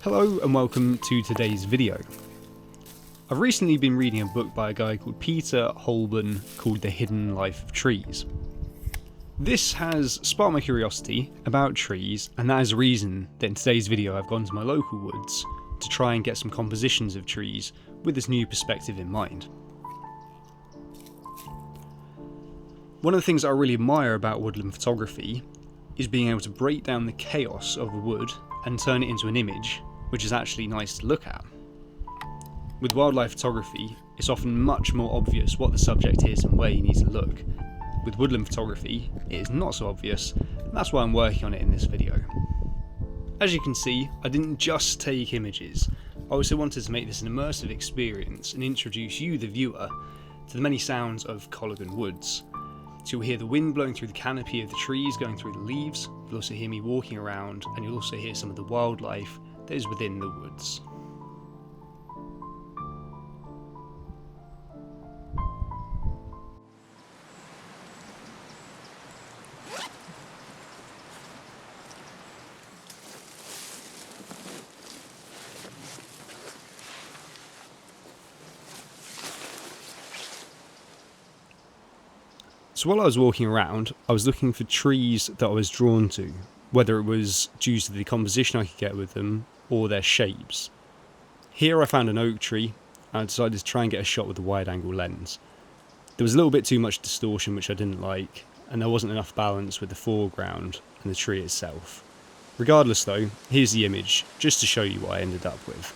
Hello and welcome to today's video. I've recently been reading a book by a guy called Peter Wohlleben called The Hidden Life of Trees. This has sparked my curiosity about trees, and that is the reason that in today's video I've gone to my local woods to try and get some compositions of trees with this new perspective in mind. One of the things I really admire about woodland photography is being able to break down the chaos of a wood and turn it into an image which is actually nice to look at. With wildlife photography, it's often much more obvious what the subject is and where you need to look. With woodland photography, it is not so obvious, and that's why I'm working on it in this video. As you can see, I didn't just take images, I also wanted to make this an immersive experience and introduce you, the viewer, to the many sounds of Collegian woods. So you'll hear the wind blowing through the canopy of the trees going through the leaves, you'll also hear me walking around, and you'll also hear some of the wildlife that is within the woods. So while I was walking around, I was looking for trees that I was drawn to, whether it was due to the composition I could get with them or their shapes. Here I found an oak tree, and I decided to try and get a shot with a wide angle lens. There was a little bit too much distortion which I didn't like, and there wasn't enough balance with the foreground and the tree itself. Regardless though, here's the image, just to show you what I ended up with.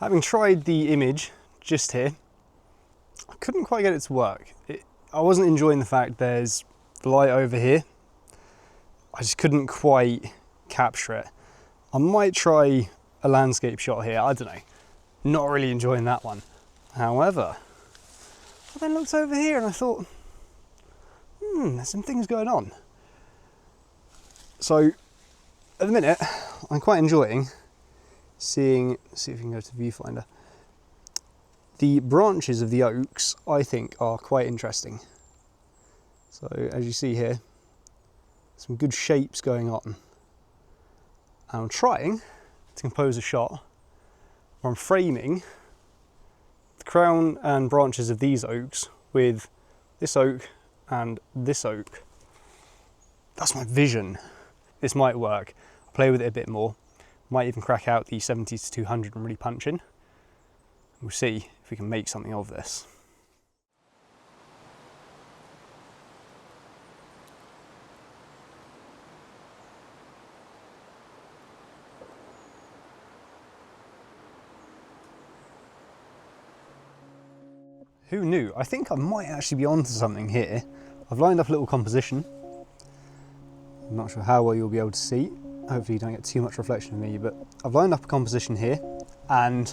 Having tried the image just here, I couldn't quite get it to work. I wasn't enjoying the fact there's the light over here. I just couldn't quite capture it. I might try a landscape shot here, I don't know. Not really enjoying that one. However, I then looked over here and I thought, there's some things going on. So, at the minute, I'm quite enjoying see if we can go to the viewfinder. The branches of the oaks, I think, are quite interesting. So as you see here, some good shapes going on. And I'm trying to compose a shot where I'm framing the crown and branches of these oaks with this oak and this oak. That's my vision. This might work. I'll play with it a bit more. Might even crack out the 70 to 200 and really punch in. We'll see if we can make something of this. Who knew? I think I might actually be onto something here. I've lined up a little composition. I'm not sure how well you'll be able to see. Hopefully you don't get too much reflection of me, but I've lined up a composition here and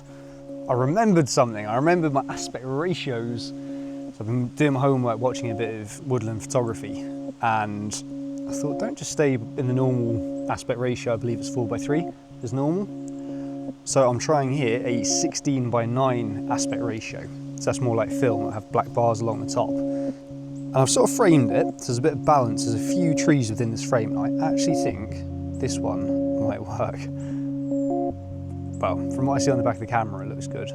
I remembered something. I remembered my aspect ratios. So I've been doing my homework, watching a bit of woodland photography, and I thought, don't just stay in the normal aspect ratio. I believe it's 4:3 is normal. So I'm trying here a 16:9 aspect ratio. So that's more like film, it'll have black bars along the top. And I've sort of framed it, so there's a bit of balance. There's a few trees within this frame, and I actually think this one might work. Well, from what I see on the back of the camera, it looks good.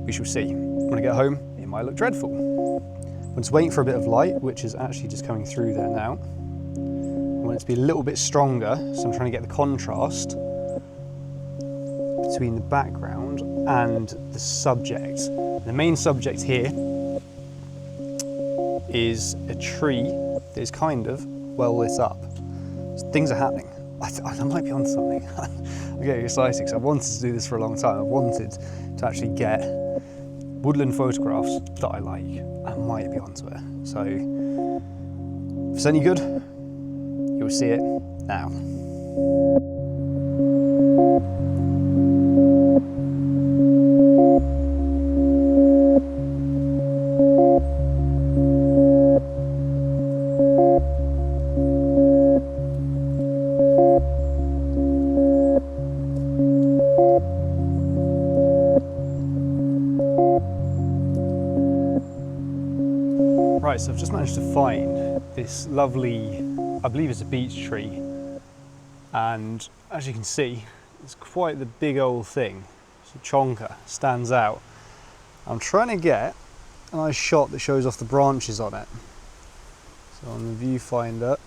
We shall see. When I get home, it might look dreadful. I'm just waiting for a bit of light, which is actually just coming through there now. I want it to be a little bit stronger, so I'm trying to get the contrast between the background and the subject. The main subject here is a tree that is kind of well lit up. So things are happening. I might be onto something. I'm getting excited because I've wanted to do this for a long time. I've wanted to actually get woodland photographs that I like. I might be onto it. So if it's any good, you'll see it now. Right, so I've just managed to find this lovely, I believe it's a beech tree, and as you can see, it's quite the big old thing. It's a chonker, stands out. I'm trying to get a nice shot that shows off the branches on it. So on the viewfinder,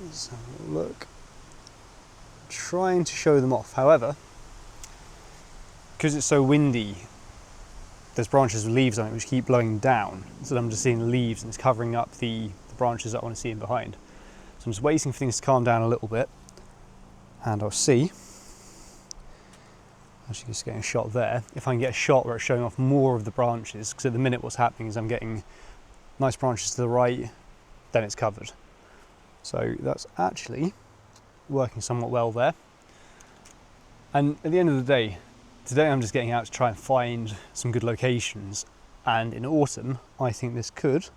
let's have a look. Trying to show them off. However, because it's so windy, there's branches with leaves on it which keep blowing down. So I'm just seeing the leaves and it's covering up the branches that I want to see in behind. So I'm just waiting for things to calm down a little bit, and I'll see. Actually just getting a shot there. If I can get a shot where it's showing off more of the branches, because at the minute what's happening is I'm getting nice branches to the right, then it's covered. So that's actually working somewhat well there. And at the end of the day, today I'm just getting out to try and find some good locations, and in autumn I think this could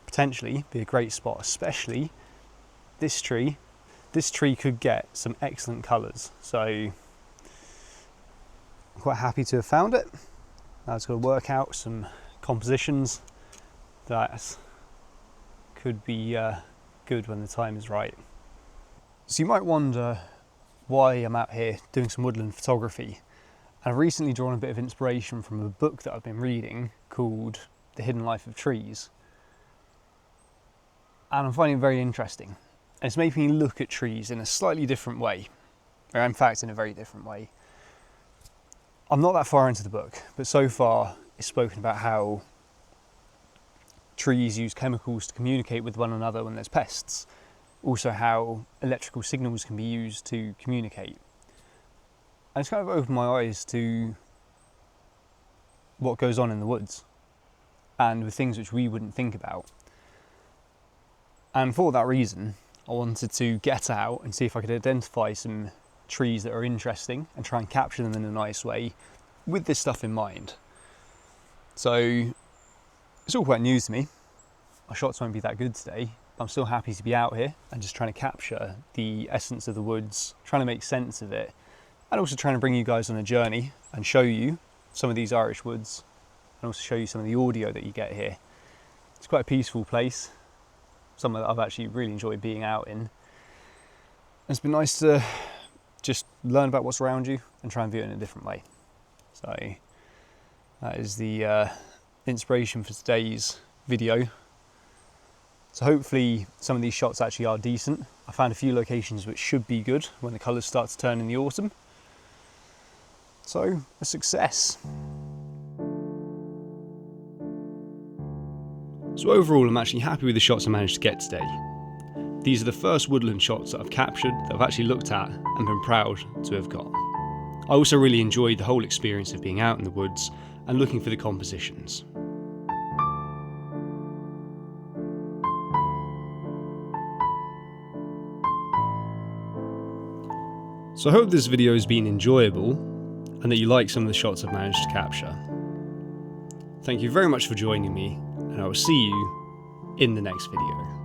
potentially be a great spot, especially this tree. This tree could get some excellent colours, so I'm quite happy to have found it. Now it's got to work out some compositions that could be good when the time is right. So you might wonder why I'm out here doing some woodland photography. And I've recently drawn a bit of inspiration from a book that I've been reading called The Hidden Life of Trees. And I'm finding it very interesting. And it's making me look at trees in a slightly different way, or in fact in a very different way. I'm not that far into the book, but so far it's spoken about how trees use chemicals to communicate with one another when there's pests. Also how electrical signals can be used to communicate. And it's kind of opened my eyes to what goes on in the woods and with things which we wouldn't think about. And for that reason, I wanted to get out and see if I could identify some trees that are interesting and try and capture them in a nice way with this stuff in mind. So it's all quite new to me. My shots won't be that good today. I'm still happy to be out here and just trying to capture the essence of the woods, trying to make sense of it, and also trying to bring you guys on a journey and show you some of these Irish woods, and also show you some of the audio that you get here. It's quite a peaceful place, somewhere that I've actually really enjoyed being out in. And it's been nice to just learn about what's around you and try and view it in a different way. So that is the inspiration for today's video. So hopefully some of these shots actually are decent. I found a few locations which should be good when the colours start to turn in the autumn. So, a success. So overall I'm actually happy with the shots I managed to get today. These are the first woodland shots that I've captured that I've actually looked at and been proud to have got. I also really enjoyed the whole experience of being out in the woods and looking for the compositions. So I hope this video has been enjoyable and that you like some of the shots I've managed to capture. Thank you very much for joining me, and I will see you in the next video.